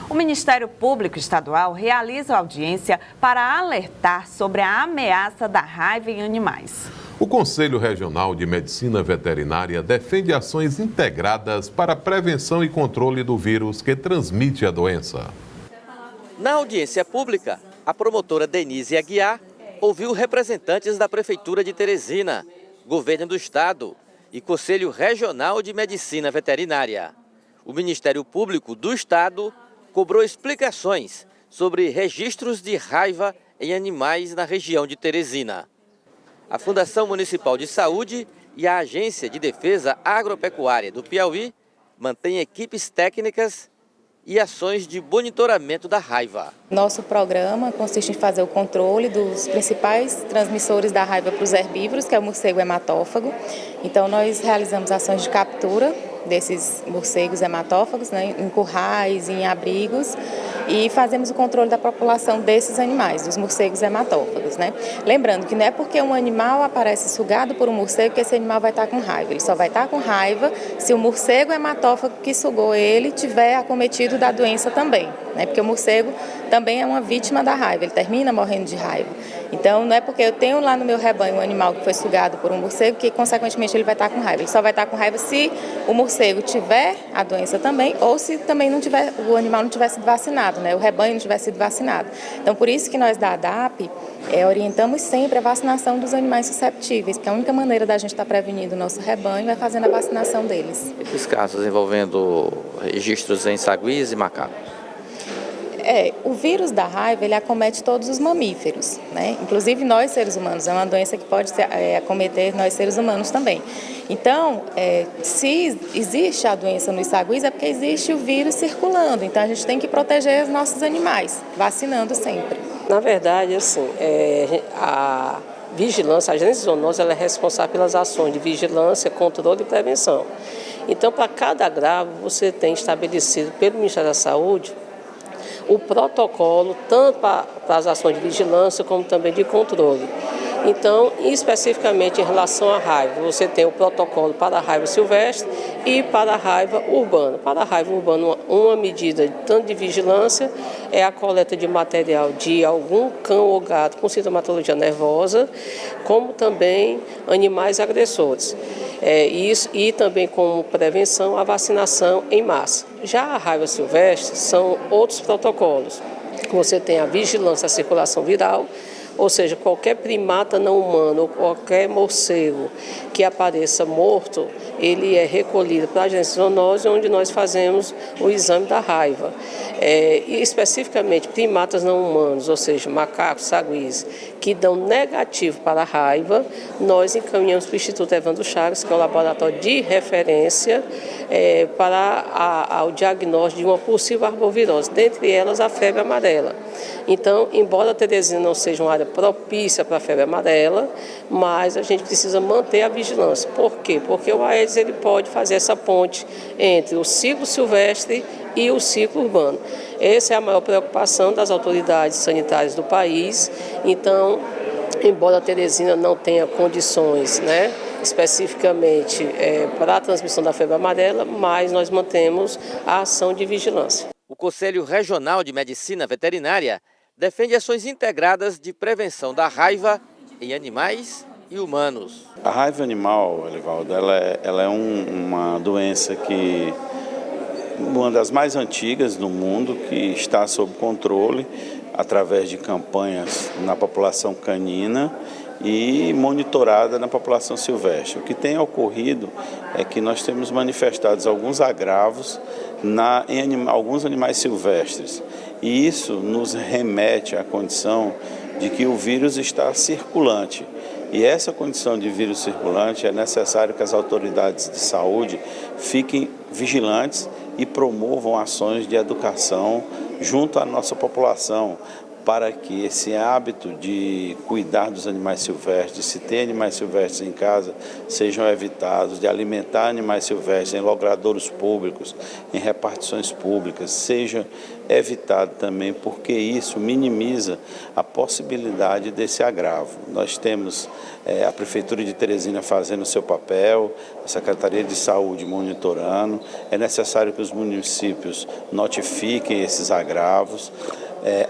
O Ministério Público Estadual realiza audiência para alertar sobre a ameaça da raiva em animais. O Conselho Regional de Medicina Veterinária defende ações integradas para a prevenção e controle do vírus que transmite a doença. Na audiência pública, a promotora Denise Aguiar ouviu representantes da Prefeitura de Teresina, Governo do Estado e Conselho Regional de Medicina Veterinária. O Ministério Público do Estado cobrou explicações sobre registros de raiva em animais na região de Teresina. A Fundação Municipal de Saúde e a Agência de Defesa Agropecuária do Piauí mantêm equipes técnicas e ações de monitoramento da raiva. Nosso programa consiste em fazer o controle dos principais transmissores da raiva para os herbívoros, que é o morcego hematófago. Então, nós realizamos ações de captura desses morcegos hematófagos, né, em currais, em abrigos, e fazemos o controle da população desses animais, dos morcegos hematófagos, né? Lembrando que não é porque um animal aparece sugado por um morcego que esse animal vai estar com raiva. Ele só vai estar com raiva se o morcego hematófago que sugou ele tiver acometido da doença também, né? Porque o morcego também é uma vítima da raiva, ele termina morrendo de raiva. Então, não é porque eu tenho lá no meu rebanho um animal que foi sugado por um morcego que, consequentemente, ele vai estar com raiva. Ele só vai estar com raiva se o morcego tiver a doença também ou se também não tiver, o animal não tiver sido vacinado, né? O rebanho não tiver sido vacinado. Então, por isso que nós da ADAP orientamos sempre a vacinação dos animais susceptíveis, porque a única maneira da gente estar prevenindo o nosso rebanho é fazendo a vacinação deles. Esses casos envolvendo registros em saguis e macacos? O vírus da raiva, ele acomete todos os mamíferos, né? Inclusive nós seres humanos, é uma doença que pode acometer nós seres humanos também. Então, se existe a doença nos saguis, é porque existe o vírus circulando, então a gente tem que proteger os nossos animais, vacinando sempre. Na verdade, assim, a vigilância, a agência zoonose, ela é responsável pelas ações de vigilância, controle e prevenção. Então, para cada agravo, você tem estabelecido pelo Ministério da Saúde o protocolo, tanto para as ações de vigilância como também de controle. Então, especificamente em relação à raiva, você tem o protocolo para a raiva silvestre e para a raiva urbana. Para a raiva urbana, uma medida tanto de vigilância é a coleta de material de algum cão ou gato com sintomatologia nervosa, como também animais agressores. E também como prevenção a vacinação em massa. Já a raiva silvestre são outros protocolos. Você tem a vigilância à circulação viral, ou seja, qualquer primata não humano ou qualquer morcego que apareça morto, ele é recolhido para a agência zoonose, onde nós fazemos o exame da raiva. E especificamente primatas não humanos, ou seja, macacos, saguis, que dão negativo para a raiva, nós encaminhamos para o Instituto Evandro Chagas, que é o laboratório de referência para o diagnóstico de uma possível arbovirose, dentre elas a febre amarela. Então, embora a Teresina não seja uma área propícia para a febre amarela, mas a gente precisa manter a vigilância. Por quê? Porque o Aedes ele pode fazer essa ponte entre o ciclo silvestre e o ciclo urbano. Essa é a maior preocupação das autoridades sanitárias do país. Então, embora a Teresina não tenha condições, né, especificamente para a transmissão da febre amarela, mas nós mantemos a ação de vigilância. O Conselho Regional de Medicina Veterinária defende ações integradas de prevenção da raiva em animais e humanos. A raiva animal, Elivaldo, ela é uma doença que uma das mais antigas do mundo, que está sob controle através de campanhas na população canina e monitorada na população silvestre. O que tem ocorrido é que nós temos manifestados alguns agravos em alguns animais silvestres, e isso nos remete à condição de que o vírus está circulante. E essa condição de vírus circulante é necessário que as autoridades de saúde fiquem vigilantes e promovam ações de educação junto à nossa população para que esse hábito de cuidar dos animais silvestres, se ter animais silvestres em casa, sejam evitados, de alimentar animais silvestres em logradouros públicos, em repartições públicas, seja evitado também, porque isso minimiza a possibilidade desse agravo. Nós temos a Prefeitura de Teresina fazendo o seu papel, a Secretaria de Saúde monitorando, é necessário que os municípios notifiquem esses agravos.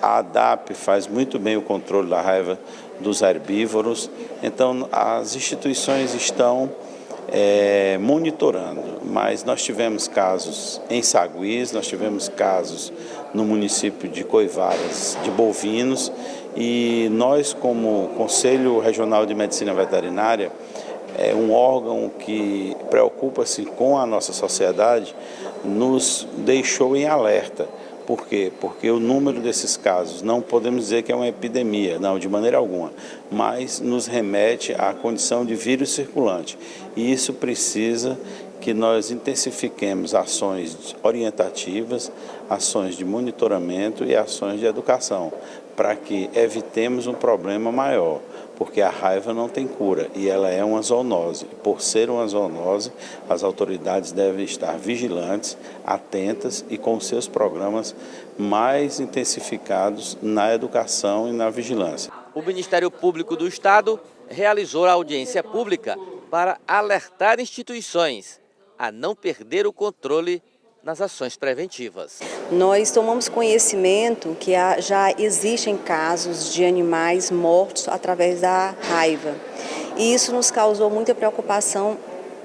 A ADAP faz muito bem o controle da raiva dos herbívoros, então as instituições estão monitorando, mas nós tivemos casos em Sagüís, nós tivemos casos no município de Coivaras de bovinos e nós, como Conselho Regional de Medicina Veterinária, é um órgão que preocupa-se com a nossa sociedade, nos deixou em alerta. Por quê? Porque o número desses casos, não podemos dizer que é uma epidemia, não, de maneira alguma, mas nos remete à condição de vírus circulante. E isso precisa que nós intensifiquemos ações orientativas, ações de monitoramento e ações de educação, para que evitemos um problema maior, porque a raiva não tem cura e ela é uma zoonose. Por ser uma zoonose, as autoridades devem estar vigilantes, atentas e com seus programas mais intensificados na educação e na vigilância. O Ministério Público do Estado realizou a audiência pública para alertar instituições a não perder o controle nas ações preventivas. Nós tomamos conhecimento que já existem casos de animais mortos através da raiva. E isso nos causou muita preocupação,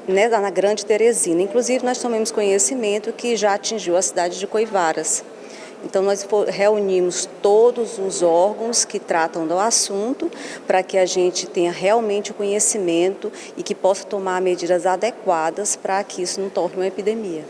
né, na Grande Teresina. Inclusive, nós tomamos conhecimento que já atingiu a cidade de Coivaras. Então, nós reunimos todos os órgãos que tratam do assunto para que a gente tenha realmente o conhecimento e que possa tomar medidas adequadas para que isso não torne uma epidemia.